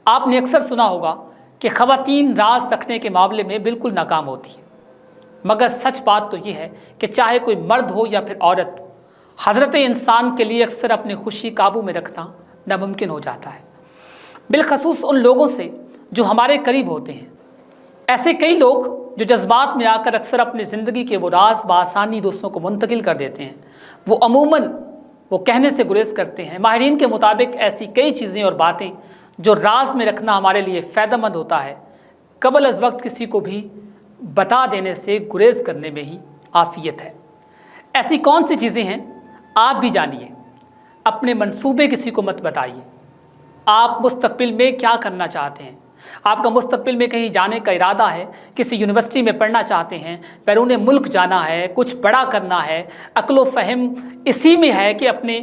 आपने अक्सर सुना होगा कि ख़वातीन राज रखने के मामले में बिल्कुल नाकाम होती है, मगर सच बात तो ये है कि चाहे कोई मर्द हो या फिर औरत, हज़रत इंसान के लिए अक्सर अपनी खुशी काबू में रखना नामुमकिन हो जाता है, बिलखसूस उन लोगों से जो हमारे करीब होते हैं। ऐसे कई लोग जो जज्बात में आकर अक्सर अपनी ज़िंदगी के वो राज बआसानी दूसरों को मुंतकिल कर देते हैं, वो अमूमन वो कहने से गुरेज करते हैं। माहिरीन के मुताबिक ऐसी कई चीज़ें और बातें जो राज में रखना हमारे लिए फ़ायदेमंद होता है, कबल अज़ वक्त किसी को भी बता देने से गुरेज करने में ही आफ़ियत है। ऐसी कौन सी चीज़ें हैं, आप भी जानिए। अपने मंसूबे किसी को मत बताइए। आप मुस्तकबिल में क्या करना चाहते हैं? आपका मुस्तकबिल में कहीं जाने का इरादा है, किसी यूनिवर्सिटी में पढ़ना चाहते हैं, बैरून मुल्क जाना है, कुछ बड़ा करना है, अक्ल व फ़हम इसी में है कि अपने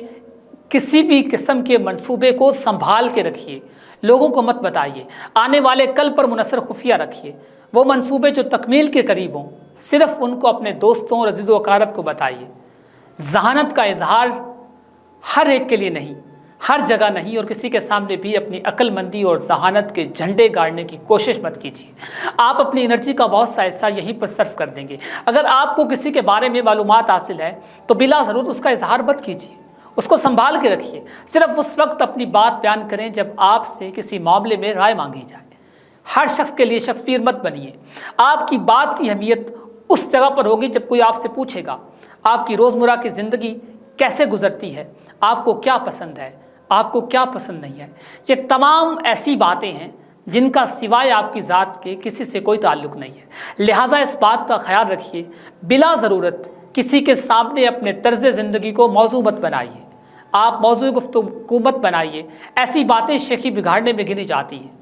किसी भी किस्म के मंसूबे को संभाल के रखिए, लोगों को मत बताइए। आने वाले कल पर मुनसर खुफिया रखिए। वो मंसूबे जो तकमील के करीब हों, सिर्फ़ उनको अपने दोस्तों और अज़ीज़ व अक़ारब को बताइए। ज़हानत का इजहार हर एक के लिए नहीं, हर जगह नहीं, और किसी के सामने भी अपनी अक्लमंदी और जहानत के झंडे गाड़ने की कोशिश मत कीजिए। आप अपनी एनर्जी का बहुत सा हिस्सा यहीं पर सर्फ कर देंगे। अगर आपको किसी के बारे में मालूमात हासिल है तो बिला ज़रूर उसका इजहार मत कीजिए, उसको संभाल के रखिए। सिर्फ उस वक्त अपनी बात बयान करें जब आपसे किसी मामले में राय मांगी जाए। हर शख्स के लिए शेक्सपियर मत बनिए। आपकी बात की अहमियत उस जगह पर होगी जब कोई आपसे पूछेगा आपकी रोज़मर्रा की ज़िंदगी कैसे गुजरती है, आपको क्या पसंद है, आपको क्या पसंद नहीं है। ये तमाम ऐसी बातें हैं जिनका सिवाय आपकी ज़ात के किसी से कोई ताल्लुक़ नहीं है। लिहाजा इस बात का ख्याल रखिए, बिला ज़रूरत किसी के सामने अपने तर्ज़ ज़िंदगी को मौजू मत बनाइए। आप मौजू गुफ्तगू मत बनाइए। ऐसी बातें शेखी बिगाड़ने में गिनी जाती हैं।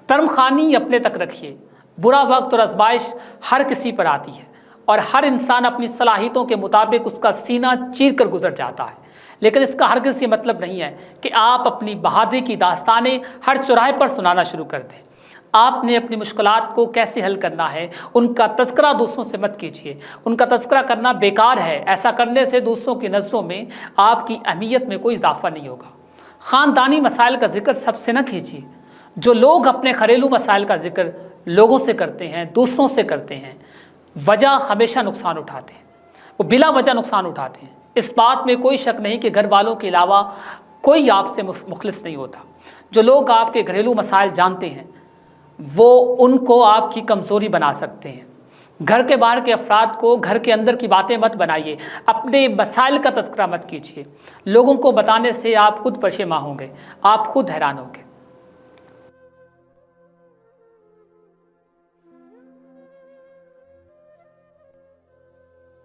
तर्मखानी अपने तक रखिए। बुरा वक्त और आज़माइश हर किसी पर आती है और हर इंसान अपनी सलाहियतों के मुताबिक उसका सीना चीर कर गुजर जाता है, लेकिन इसका हरगिज़ ये मतलब नहीं है कि आप अपनी बहादुरी की दास्तानें हर चौराहे पर सुनाना शुरू कर दें। आपने अपनी मुश्किलात को कैसे हल करना है, उनका तज़किरा दूसरों से मत कीजिए। उनका तज़किरा करना बेकार है। ऐसा करने से दूसरों की नज़रों में आपकी अहमियत में कोई इजाफा नहीं होगा। ख़ानदानी मसाइल का जिक्र सबसे न कीजिए। जो लोग अपने घरेलू मसाइल का जिक्र लोगों से करते हैं, दूसरों से करते हैं, वजह हमेशा नुकसान उठाते हैं, वो बिला वजह नुकसान उठाते हैं। इस बात में कोई शक नहीं कि घर वालों के अलावा कोई आपसे मुखलिस नहीं होता। जो लोग आपके घरेलू मसाइल जानते हैं वो उनको आपकी कमज़ोरी बना सकते हैं। घर के बाहर के अफराद को घर के अंदर की बातें मत बनाइए। अपने मसाइल का तज़किरा मत कीजिए। लोगों को बताने से आप खुद पशेमा होंगे, आप खुद हैरान होंगे।